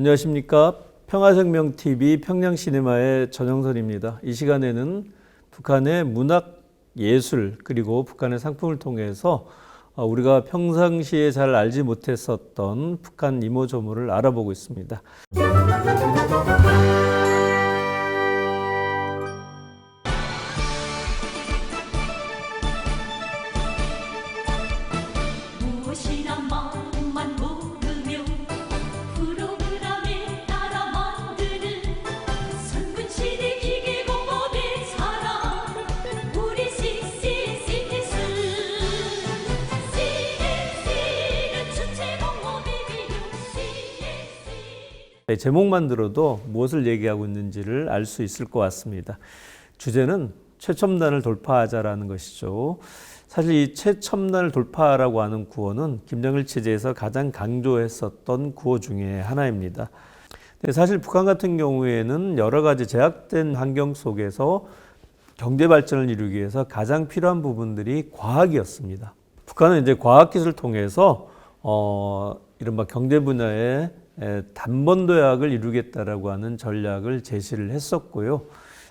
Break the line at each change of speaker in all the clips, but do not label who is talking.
안녕하십니까. 평화생명TV 평양시네마의 전영선입니다. 이 시간에는 북한의 문학, 예술 그리고 북한의 상품을 통해서 우리가 평상시에 잘 알지 못했었던 북한 이모저모를 알아보고 있습니다.
무엇이나 마음만 먹으며 프로그램에 따라 만드는 선군시대 기계공업의 사랑 우리 CNC 기술 CNC는 주체공업의 비밀 CNC
제목만 들어도 무엇을 얘기하고 있는지를 알 수 있을 것 같습니다. 주제는 최첨단을 돌파하자라는 것이죠. 사실 이 최첨단을 돌파하라고 하는 구호는 김정일 체제에서 가장 강조했었던 구호 중에 하나입니다. 사실 북한 같은 경우에는 여러 가지 제약된 환경 속에서 경제 발전을 이루기 위해서 가장 필요한 부분들이 과학이었습니다. 북한은 이제 과학기술을 통해서 이른바 경제 분야에 단번도약을 이루겠다라고 하는 전략을 제시를 했었고요.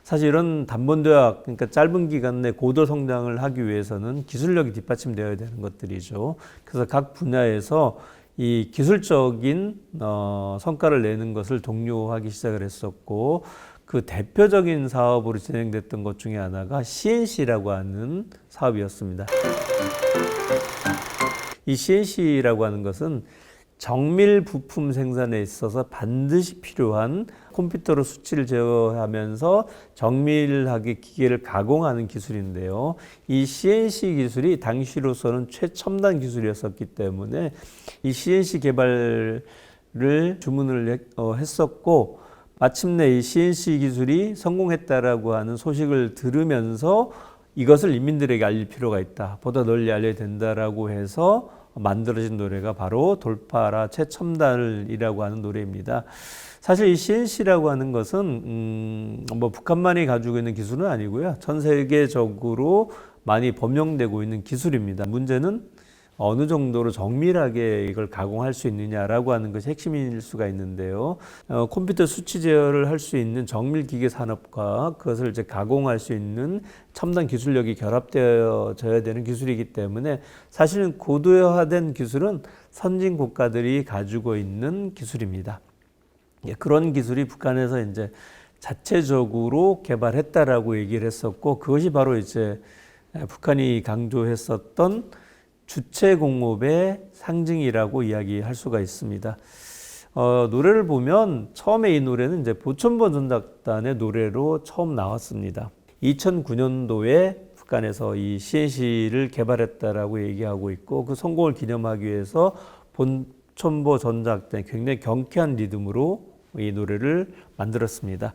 사실 이런 단번도약, 그러니까 짧은 기간 내 고도 성장을 하기 위해서는 기술력이 뒷받침되어야 되는 것들이죠. 그래서 각 분야에서 이 기술적인 성과를 내는 것을 독려하기 시작을 했었고, 그 대표적인 사업으로 진행됐던 것 중에 하나가 CNC라고 하는 사업이었습니다. 이 CNC라고 하는 것은 정밀 부품 생산에 있어서 반드시 필요한 컴퓨터로 수치를 제어하면서 정밀하게 기계를 가공하는 기술인데요. 이 CNC 기술이 당시로서는 최첨단 기술이었었기 때문에 이 CNC 개발을 주문을 했었고, 마침내 이 CNC 기술이 성공했다라고 하는 소식을 들으면서 이것을 인민들에게 알릴 필요가 있다, 보다 널리 알려야 된다라고 해서 만들어진 노래가 바로 돌파하라 최첨단을이라고 하는 노래입니다. 사실 이 CNC라고 하는 것은 뭐 북한만이 가지고 있는 기술은 아니고요. 전 세계적으로 많이 범용되고 있는 기술입니다. 문제는 어느 정도로 정밀하게 이걸 가공할 수 있느냐라고 하는 것이 핵심일 수가 있는데요. 컴퓨터 수치 제어를 할 수 있는 정밀 기계 산업과 그것을 이제 가공할 수 있는 첨단 기술력이 결합되어져야 되는 기술이기 때문에 사실은 고도화된 기술은 선진 국가들이 가지고 있는 기술입니다. 그런 기술이 북한에서 이제 자체적으로 개발했다라고 얘기를 했었고, 그것이 바로 이제 북한이 강조했었던 주체공업의 상징이라고 이야기할 수가 있습니다. 노래를 보면 처음에 이 노래는 이제 보천보 전작단의 노래로 처음 나왔습니다. 2009년도에 북한에서 이 CNC를 개발했다라고 얘기하고 있고, 그 성공을 기념하기 위해서 보천보 전작단 굉장히 경쾌한 리듬으로 이 노래를 만들었습니다.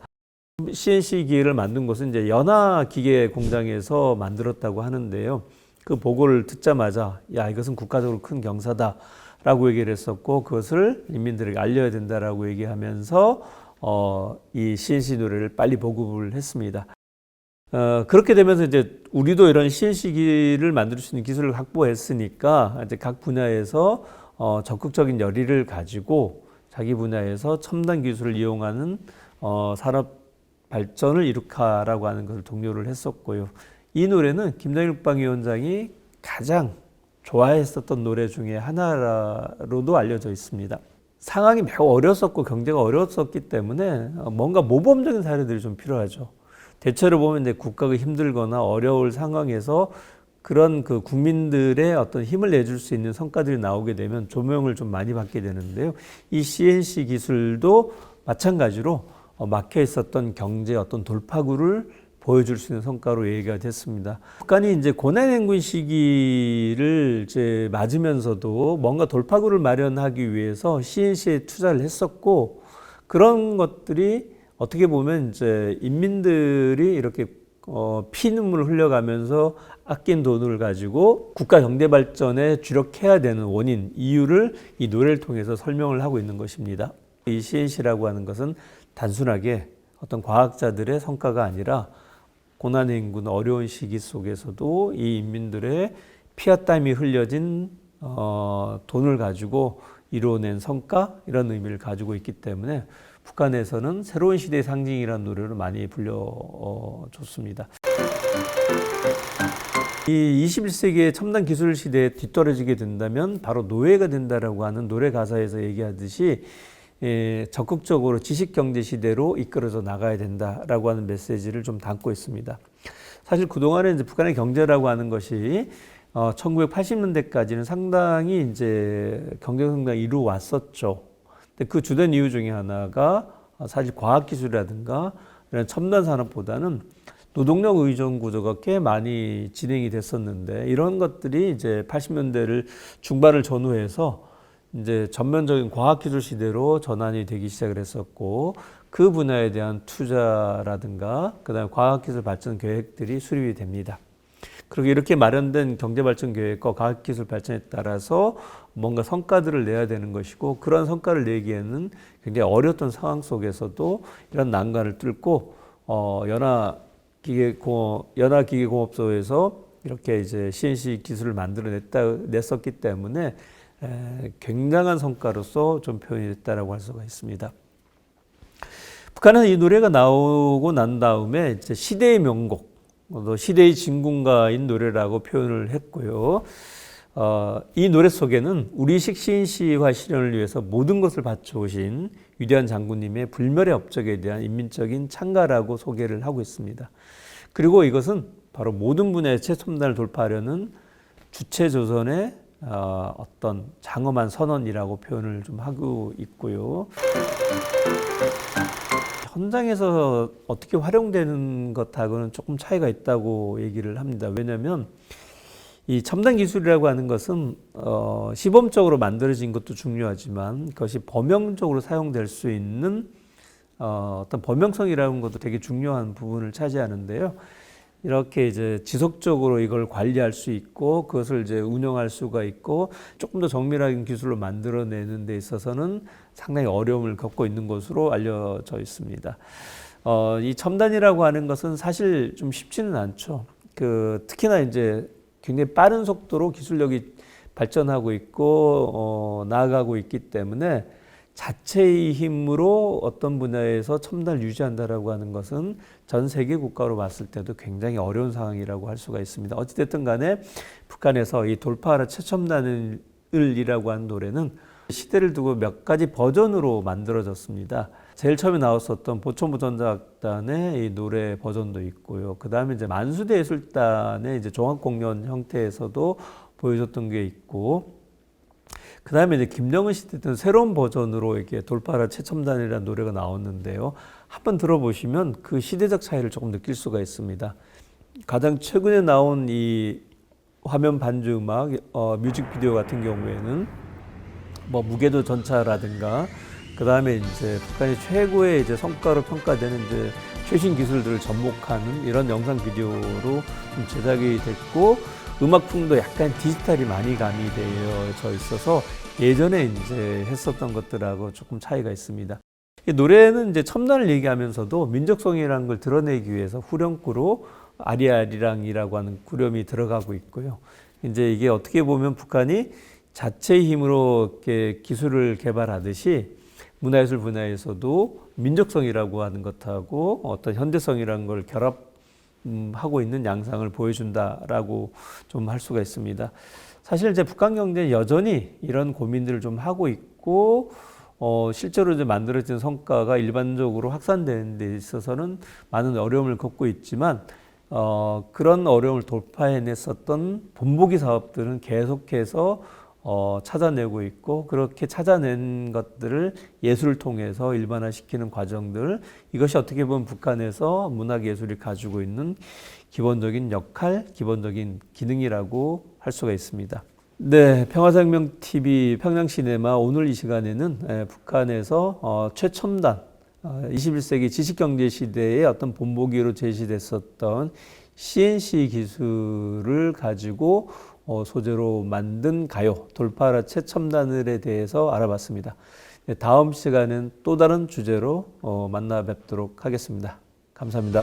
CNC 기계를 만든 곳은 이제 연화 기계 공장에서 만들었다고 하는데요. 그 보고를 듣자마자 야, 이것은 국가적으로 큰 경사다라고 얘기를 했었고, 그것을 인민들에게 알려야 된다라고 얘기하면서 이 CNC 노래를 빨리 보급을 했습니다. 그렇게 되면서 이제 우리도 이런 CNC기를 만들 수 있는 기술을 확보했으니까 이제 각 분야에서 적극적인 열의를 가지고 자기 분야에서 첨단 기술을 이용하는 산업 발전을 이룩하라고 하는 것을 독려를 했었고요. 이 노래는 김정일 국방위원장이 가장 좋아했었던 노래 중에 하나로도 알려져 있습니다. 상황이 매우 어려웠었고 경제가 어려웠었기 때문에 뭔가 모범적인 사례들이 좀 필요하죠. 대체로 보면 이제 국가가 힘들거나 어려울 상황에서 그런 그 국민들의 어떤 힘을 내줄 수 있는 성과들이 나오게 되면 조명을 좀 많이 받게 되는데요. 이 CNC 기술도 마찬가지로 막혀 있었던 경제 어떤 돌파구를 보여줄 수 있는 성과로 얘기가 됐습니다. 북한이 이제 고난행군 시기를 이제 맞으면서도 뭔가 돌파구를 마련하기 위해서 CNC에 투자를 했었고, 그런 것들이 어떻게 보면 이제 인민들이 이렇게 피눈물을 흘려가면서 아낀 돈을 가지고 국가 경제 발전에 주력해야 되는 원인, 이유를 이 노래를 통해서 설명을 하고 있는 것입니다. 이 CNC라고 하는 것은 단순하게 어떤 과학자들의 성과가 아니라 고난행군 어려운 시기 속에서도 이 인민들의 피와 땀이 흘려진 돈을 가지고 이뤄낸 성과 이런 의미를 가지고 있기 때문에 북한에서는 새로운 시대의 상징이라는 노래를 많이 불려줬습니다. 이 21세기의 첨단 기술 시대에 뒤떨어지게 된다면 바로 노예가 된다라고 하는 노래 가사에서 얘기하듯이 적극적으로 지식경제 시대로 이끌어져 나가야 된다라고 하는 메시지를 좀 담고 있습니다. 사실 그동안에 이제 북한의 경제라고 하는 것이 1980년대까지는 상당히 이제 경제 성장이 이루어왔었죠. 근데 그 주된 이유 중에 하나가 사실 과학기술이라든가 이런 첨단 산업보다는 노동력 의존 구조가 꽤 많이 진행이 됐었는데 이런 것들이 이제 80년대를 중반을 전후해서 이제 전면적인 과학기술 시대로 전환이 되기 시작을 했었고 그 분야에 대한 투자라든가 그다음에 과학기술 발전 계획들이 수립이 됩니다. 그리고 이렇게 마련된 경제발전 계획과 과학기술 발전에 따라서 뭔가 성과들을 내야 되는 것이고 그런 성과를 내기에는 굉장히 어려웠던 상황 속에서도 이런 난관을 뚫고 연화기계공업소에서 이렇게 이제 CNC 기술을 냈었기 때문에 굉장한 성과로서 좀 표현이 됐다라고 할 수가 있습니다. 북한은 이 노래가 나오고 난 다음에 이제 시대의 명곡, 또 시대의 진군가인 노래라고 표현을 했고요. 이 노래 속에는 우리식 CNC화 실현을 위해서 모든 것을 바쳐오신 위대한 장군님의 불멸의 업적에 대한 인민적인 찬가라고 소개를 하고 있습니다. 그리고 이것은 바로 모든 분야의 최첨단을 돌파하려는 주체조선의 어떤 장엄한 선언이라고 표현을 좀 하고 있고요. 현장에서 어떻게 활용되는 것하고는 조금 차이가 있다고 얘기를 합니다. 왜냐하면 이 첨단 기술이라고 하는 것은 시범적으로 만들어진 것도 중요하지만 그것이 범용적으로 사용될 수 있는 어떤 범용성이라는 것도 되게 중요한 부분을 차지하는데요. 이렇게 이제 지속적으로 이걸 관리할 수 있고 그것을 이제 운영할 수가 있고 조금 더 정밀한 기술로 만들어내는 데 있어서는 상당히 어려움을 겪고 있는 것으로 알려져 있습니다. 이 첨단이라고 하는 것은 사실 좀 쉽지는 않죠. 특히나 이제 굉장히 빠른 속도로 기술력이 발전하고 있고 나아가고 있기 때문에 자체의 힘으로 어떤 분야에서 첨단을 유지한다라고 하는 것은 전 세계 국가로 봤을 때도 굉장히 어려운 상황이라고 할 수가 있습니다. 어찌됐든 간에 북한에서 이 돌파하라 최첨단을이라고 하는 노래는 시대를 두고 몇 가지 버전으로 만들어졌습니다. 제일 처음에 나왔었던 보천부 전자악단의 이 노래 버전도 있고요. 그 다음에 이제 만수대 예술단의 이제 종합공연 형태에서도 보여줬던 게 있고, 그 다음에 이제 김정은 시대 때 새로운 버전으로 이렇게 돌파하라 최첨단이라는 노래가 나왔는데요. 한번 들어보시면 그 시대적 차이를 조금 느낄 수가 있습니다. 가장 최근에 나온 이 화면 반주 음악, 뮤직비디오 같은 경우에는 뭐 무게도 전차라든가, 그 다음에 이제 북한의 최고의 이제 성과로 평가되는 이제 최신 기술들을 접목하는 이런 영상 비디오로 좀 제작이 됐고, 음악풍도 약간 디지털이 많이 가미되어져 있어서 예전에 이제 했었던 것들하고 조금 차이가 있습니다. 이 노래는 이제 첨단을 얘기하면서도 민족성이라는 걸 드러내기 위해서 후렴구로 아리아리랑이라고 하는 구렴이 들어가고 있고요. 이제 이게 어떻게 보면 북한이 자체의 힘으로 이렇게 기술을 개발하듯이 문화예술 분야에서도 민족성이라고 하는 것하고 어떤 현대성이라는 걸 결합하고 있는 양상을 보여준다라고 좀 할 수가 있습니다. 사실 이제 북한 경제는 여전히 이런 고민들을 좀 하고 있고, 실제로 이제 만들어진 성과가 일반적으로 확산되는 데 있어서는 많은 어려움을 겪고 있지만, 그런 어려움을 돌파해냈었던 본보기 사업들은 계속해서 찾아내고 있고, 그렇게 찾아낸 것들을 예술을 통해서 일반화시키는 과정들, 이것이 어떻게 보면 북한에서 문학예술이 가지고 있는 기본적인 역할, 기본적인 기능이라고 할 수가 있습니다. 네, 평화생명TV 평양시네마 오늘 이 시간에는 북한에서 최첨단 21세기 지식경제 시대의 어떤 본보기로 제시됐었던 CNC 기술을 가지고 소재로 만든 가요 돌파하라 최첨단을에 대해서 알아봤습니다. 네, 다음 시간은 또 다른 주제로 만나 뵙도록 하겠습니다. 감사합니다.